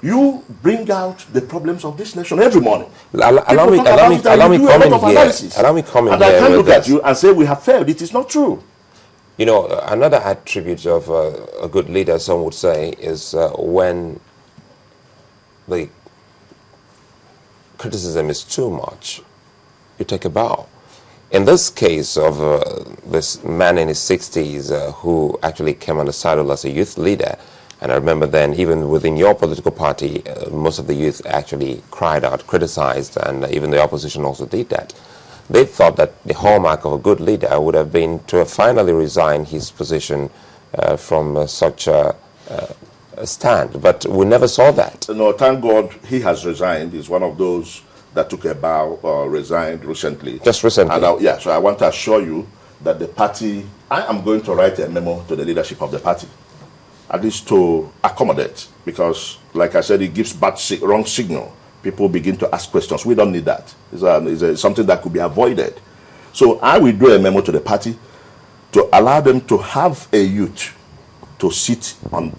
You bring out the problems of this nation every morning. Allow me comment and I can't look at you and say we have failed. It is not true. You know, another attribute of a good leader, some would say, is when the criticism is too much, you take a bow. In this case of this man in his 60s who actually came on the saddle as a youth leader, and I remember then, even within your political party, most of the youth actually cried out, criticized, and even the opposition also did that. They thought that the hallmark of a good leader would have been to finally resign his position from such a stand, but we never saw that. No, thank God he has resigned. He's one of those that took a bow or resigned recently. Just recently? And so I want to assure you that the party, I am going to write a memo to the leadership of the party, at least to accommodate, because, like I said, it gives wrong signal. People begin to ask questions. We don't need that. It's something that could be avoided. So I will do a memo to the party to allow them to have a youth to sit on,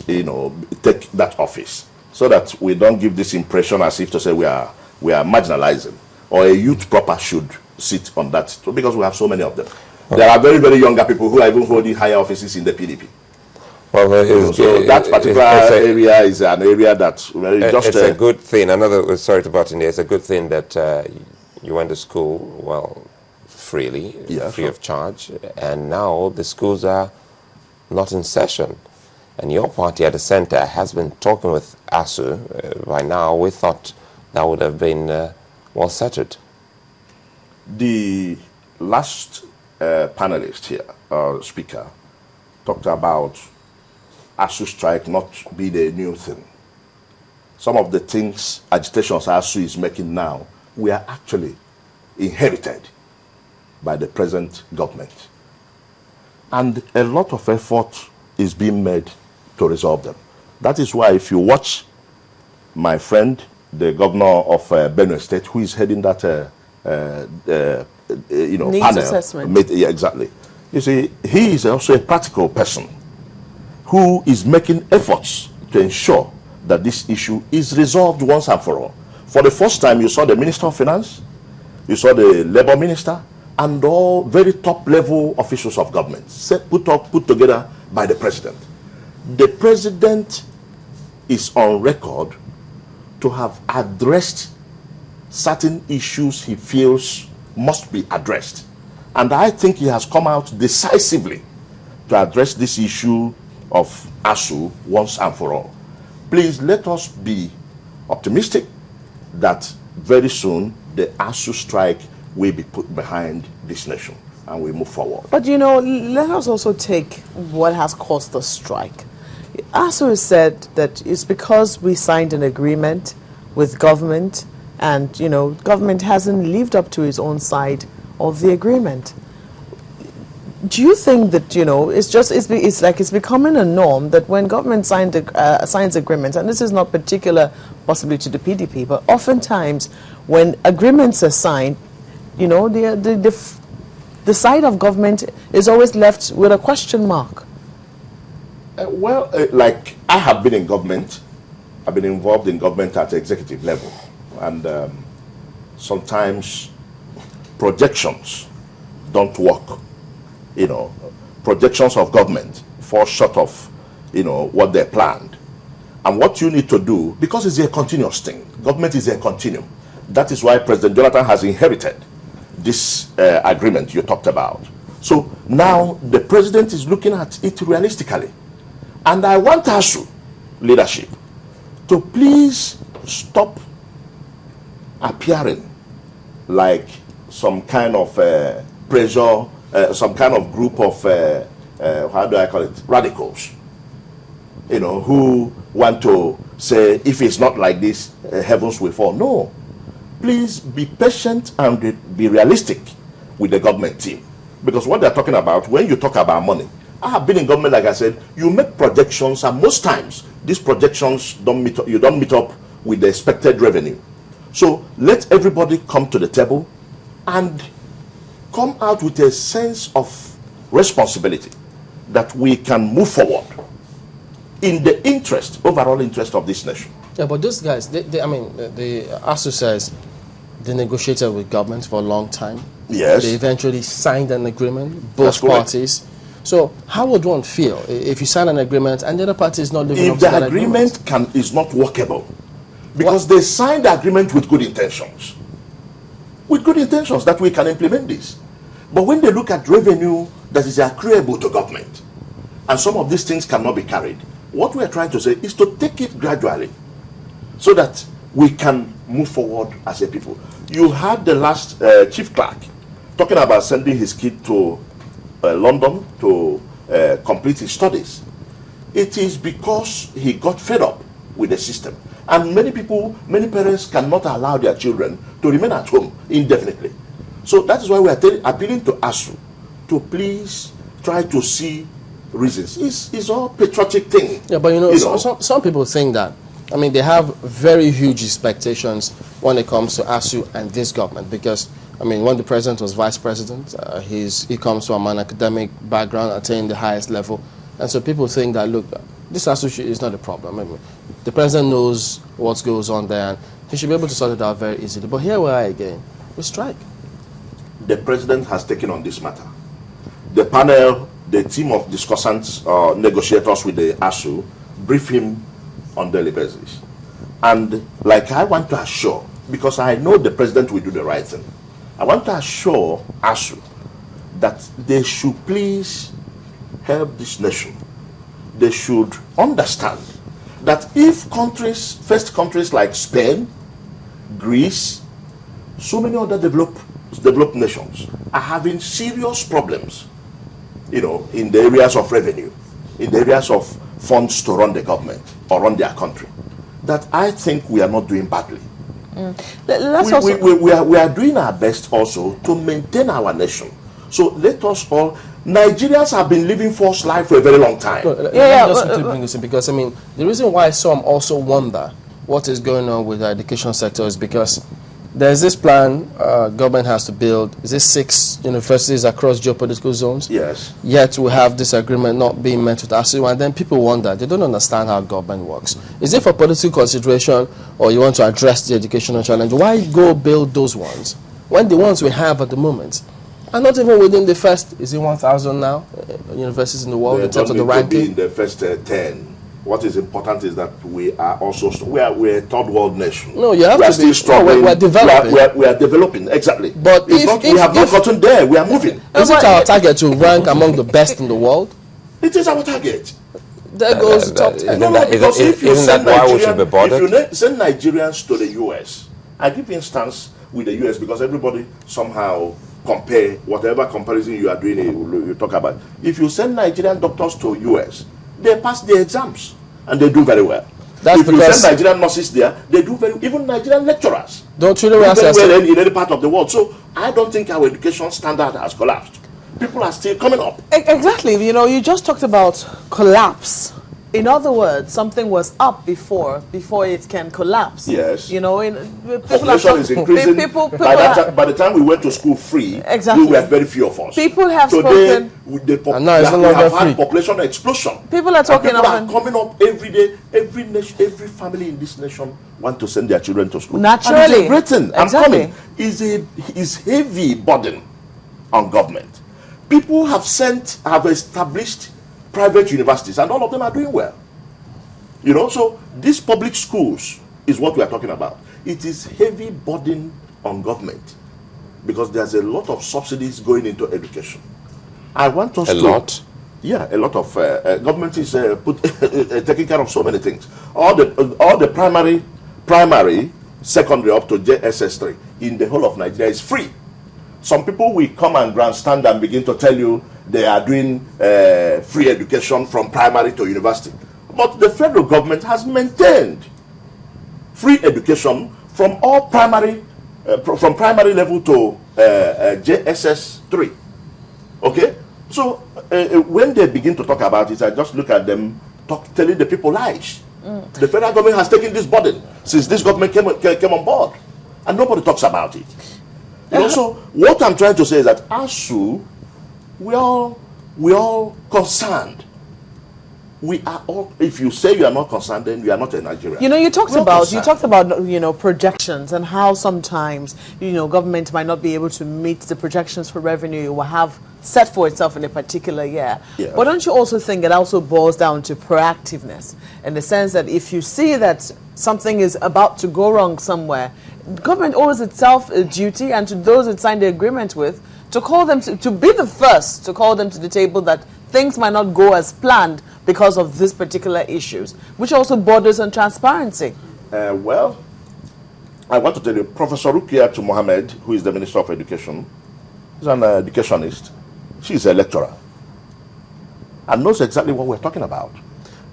take that office, so that we don't give this impression as if to say we are marginalizing, or a youth proper should sit on that, because we have so many of them. There are very, very younger people who are even holding higher offices in the PDP. Well, so that particular area is an area that's very just... It's a good thing. Sorry to butt in there. It's a good thing that you went to school, well, freely, free of charge, and now the schools are not in session. And your party at the center has been talking with ASU. By now, we thought that would have been well settled. The last panelist here, speaker, talked about ASU strike not being a new thing. Some of the things, agitations ASU is making now, we are actually inherited by the present government. And a lot of effort is being made to resolve them. That is why if you watch my friend, the governor of Benue State, who is heading that needs panel. Assessment. Yeah, exactly. You see, he is also a practical person who is making efforts to ensure that this issue is resolved once and for all. For the first time, you saw the Minister of Finance, you saw the Labour Minister, and all very top-level officials of government put together by the President. The President is on record to have addressed certain issues he feels must be addressed. And I think he has come out decisively to address this issue of ASU once and for all. Please let us be optimistic that very soon the ASU strike will be put behind this nation and we move forward. But let us also take what has caused the strike. ASU has said that it's because we signed an agreement with government and, government hasn't lived up to its own side of the agreement. Do you think that, it's becoming a norm that when government signs agreements, and this is not particular possibly to the PDP, but oftentimes when agreements are signed, the side of government is always left with a question mark? Like I have been in government, I've been involved in government at the executive level, and sometimes projections don't work. Projections of government fall short of, what they planned. And what you need to do, because it's a continuous thing, government is a continuum. That is why President Jonathan has inherited this agreement you talked about. So now the president is looking at it realistically. And I want ASU leadership to please stop appearing like some kind of pressure, some kind of group of, how do I call it, radicals, who want to say, if it's not like this, heavens will fall. No. Please be patient and be realistic with the government team. Because what they're talking about, when you talk about money, I have been in government, like I said, you make projections, and most times, these projections you don't meet up with the expected revenue. So let everybody come to the table and come out with a sense of responsibility that we can move forward in the overall interest of this nation. Yeah, but those guys, I mean, the ASU says they negotiated with government for a long time. Yes. They eventually signed an agreement, That's both correct. parties. So how would one feel if you sign an agreement and the other party is not living up If to the that agreement is not workable, because they signed the agreement with good intentions, that we can implement this. But when they look at revenue that is accruable to government, and some of these things cannot be carried, what we are trying to say is to take it gradually, so that we can move forward as a people. You had the last chief clerk talking about sending his kid to London to complete his studies. It is because he got fed up with the system. And many parents cannot allow their children to remain at home indefinitely. So that is why we are appealing to ASU to please try to see reasons. It's all patriotic thing. Yeah, but some people think that, I mean, they have very huge expectations when it comes to ASU and this government, because, I mean, when the president was vice president, he comes from an academic background, attained the highest level. And so people think that, look, this ASU is not a problem. I mean, the president knows what goes on there, and he should be able to sort it out very easily. But here we are again. We strike. The president has taken on this matter. The panel, the team of discussants, negotiators with the ASU, brief him on daily basis. And like I want to assure, because I know the president will do the right thing, I want to assure ASU that they should please help this nation. They should understand that if first countries like Spain, Greece, so many other developed nations are having serious problems, in the areas of revenue, in the areas of funds to run the government or run their country, that I think we are not doing badly. We are doing our best also to maintain our nation. So let us all, Nigerians have been living false life for a very long time. Let me just quickly bring this in, because, I mean, the reason why some also wonder what is going on with the education sector is because there's this plan government has to build, is this 6 universities across geopolitical zones? Yes. Yet we have this agreement not being met with ASU, and then people wonder, they don't understand how government works. Is it for political consideration, or you want to address the educational challenge? Why go build those ones when the ones we have at the moment are not even within the first, is it 1,000 now, universities in the world in terms of the ranking? Be in the first 10. What is important is that we are also we're a third world nation. No, you have we are to still be struggling. No, we're developing. We are developing, exactly. But we have not gotten there. We are moving. Is it our target to rank among the best in the world? It is our target. There goes top 10. Because if you isn't that why we should be bothered? If you send Nigerians to the US, I give instance with the US because everybody somehow compare whatever comparison you are doing. You talk about. If you send Nigerian doctors to US, they pass the exams and they do very well. That's if you send Nigerian nurses there, they do very. Even Nigerian lecturers don't you do very well in any part of the world. So I don't think our education standard has collapsed. People are still coming up. Exactly. You just talked about collapse. In other words, something was up before it can collapse. Yes. Population is increasing. By the time we went to school free, exactly, we were very few of us. People have Today, spoken. And now it's no longer free. Had population explosion. People are talking about. People are coming up every day. Every family in this nation want to send their children to school. Naturally. And it's a great thing. Exactly. I'm coming. Is heavy burden on government. People have established private universities, and all of them are doing well. So these public schools is what we are talking about. It is heavy burden on government because there's a lot of subsidies going into education. I want us a lot. Yeah, a lot of government is taking care of so many things. All the primary, secondary up to JSS3 in the whole of Nigeria is free. Some people will come and grandstand and begin to tell you they are doing free education from primary to university. But the federal government has maintained free education from all primary, from primary level to JSS3. Okay? So when they begin to talk about it, I just look at them telling the people lies. The federal government has taken this burden since this government came on board. And nobody talks about it. So what I'm trying to say is that ASU, we all concerned we are all, if you say you are not concerned, then you are not a Nigerian. You know, you talked We're about concerned. you know, projections and how sometimes, you know, government might not be able to meet the projections for revenue it will have set for itself in a particular year. Yes. But don't you also think it also boils down to proactiveness, in the sense that if you see that something is about to go wrong somewhere, government owes itself a duty, and to those it signed the agreement with, to call them to be the first to call them to the table that things might not go as planned because of these particular issues, which also borders on transparency. Well, I want to tell you, Professor Rukia to Mohammed, who is the Minister of Education, is an educationist. She's a lecturer and knows exactly what we're talking about.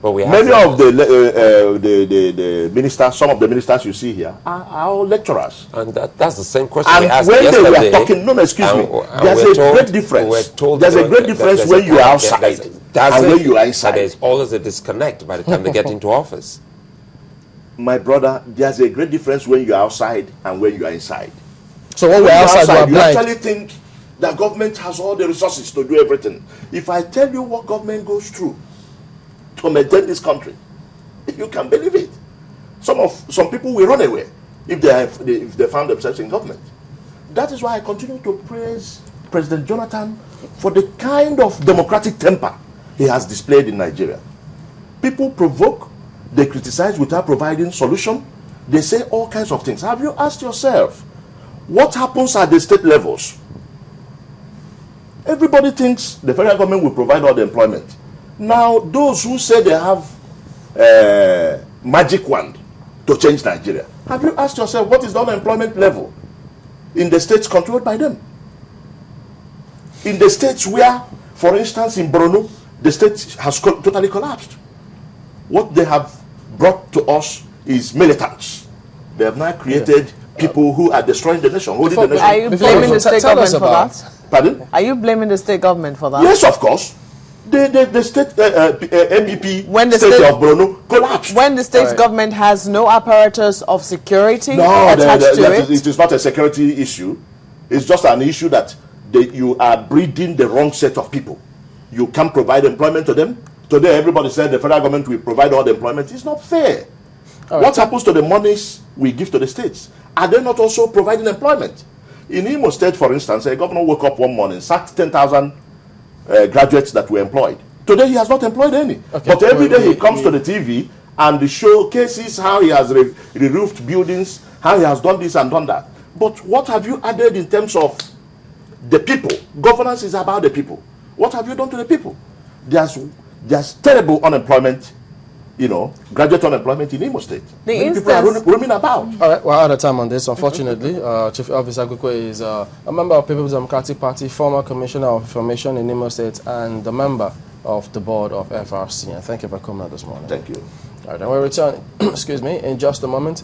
But we have Many of the ministers, some of the ministers you see here, are all lecturers. And that's the same question And we asked when yesterday. they were talking, no, excuse me, and there's we're a told- great difference. we're told There's a that great difference there's when a you are connect- outside that's and it. when you are But inside. there's always a disconnect by the time they get into office. My brother, there's a great difference when you are outside and when you are inside. So when we're When you are outside, we are you blind. actually think that government has all the resources to do everything. If I tell you what government goes through to maintain this country, you can believe it. Some people will run away if they found themselves in government. That is why I continue to praise President Jonathan for the kind of democratic temper he has displayed in Nigeria. People provoke, they criticize without providing solution, they say all kinds of things. Have you asked yourself what happens at the state levels? Everybody thinks the federal government will provide all the employment. Now, those who say they have magic wand to change Nigeria, have you asked yourself what is the unemployment level in the states controlled by them? In the states where, for instance, in Borno, the state has totally collapsed. What they have brought to us is militants. They have now created people who are destroying the nation, holding the nation. Are you blaming the state Tell us government for about- that? Pardon? Are you blaming the state government for that? Yes, of course. The state MPP When the state state- of Borno collapsed. When the state Right. government has no apparatus of security No, attached to it? it is not a security issue. It's just an issue that you are breeding the wrong set of people. You can't provide employment to them. Today, everybody said the federal government will provide all the employment. It's not fair. What happens to the monies we give to the states? Are they not also providing employment? In Imo State, for instance, a governor woke up one morning, sacked 10,000 graduates that were employed. Today, he has not employed any. Okay, But every day he comes to the TV and showcases how he has re-roofed buildings, how he has done this and done that. But what have you added in terms of the people? Governance is about the people. What have you done to the people? There's terrible unemployment, graduate unemployment in Imo State. The Many people are instance- roaming about. All right, we're out of time on this, unfortunately. Chief Officer Gukwe is a member of People's Democratic Party, former Commissioner of Information in Imo State, and a member of the board of FRC. And thank you for coming out this morning. Thank you. All right, and we'll return, excuse me, in just a moment.